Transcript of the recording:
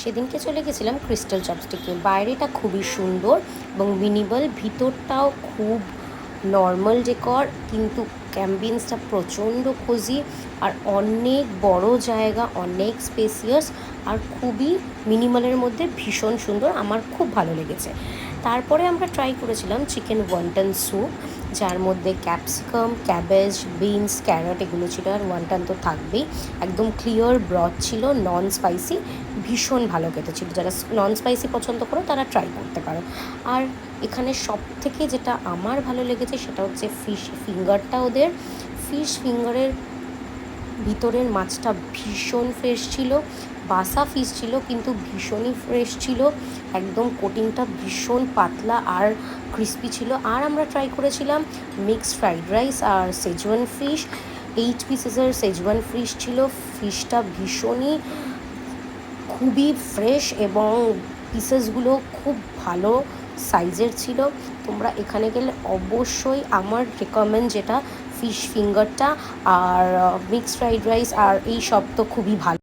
সেদিনকে চলে গেছিলাম ক্রিস্টাল চপস্টিকে। বাইরেটা খুবই সুন্দর এবং মিনিমাল, ভিতরটাও খুব নর্মাল ডেকর, কিন্তু অ্যাম্বিয়েন্সটা প্রচণ্ড কোজি আর অনেক বড় জায়গা, অনেক স্পেসিয়াস আর খুবই মিনিমালের মধ্যে ভীষণ সুন্দর। আমার খুব ভালো লেগেছে। তারপরে আমরা ট্রাই করেছিলাম চিকেন ওয়ান্টন স্যুপ, যার মধ্যে ক্যাপসিকাম, ক্যাবেজ, বিনস, ক্যারট এগুলো ছিল, আর ওয়ান্টন তো থাকবেই। একদম ক্লিয়ার ব্রথ ছিল, নন স্পাইসি, ভীষণ ভালো খেতে ছিল। যারা নন স্পাইসি পছন্দ করো তারা ট্রাই করতে পারো। আর এখানে সব থেকে যেটা আমার ভালো লেগেছে সেটা হচ্ছে ফিশ ফিঙ্গারটা। ওদের ফিশ ফিঙ্গারের ভিতরের মাছটা ভীষণ ফ্রেশ ছিল, বাসা ফিশ ছিল কিন্তু ভীষণই ফ্রেশ ছিল, একদম কোটিংটা ভীষণ পাতলা আর ক্রিস্পি ছিল। আর আমরা ট্রাই করেছিলাম মিক্সড ফ্রাইড রাইস আর সেজওয়ান ফিশ। 8 পিসেসের সেজওয়ান ফিশ ছিল, ফিশটা ভীষণই খুবই ফ্রেশ এবং পিসেসগুলো খুব ভালো সাইজের ছিল। তোমরা এখানে গেলে অবশ্যই, আমার রেকমেন্ড যেটা, ফিশ ফিঙ্গারটা আর মিক্সড ফ্রাইড রাইস আর এই সব তো খুবই ভালো।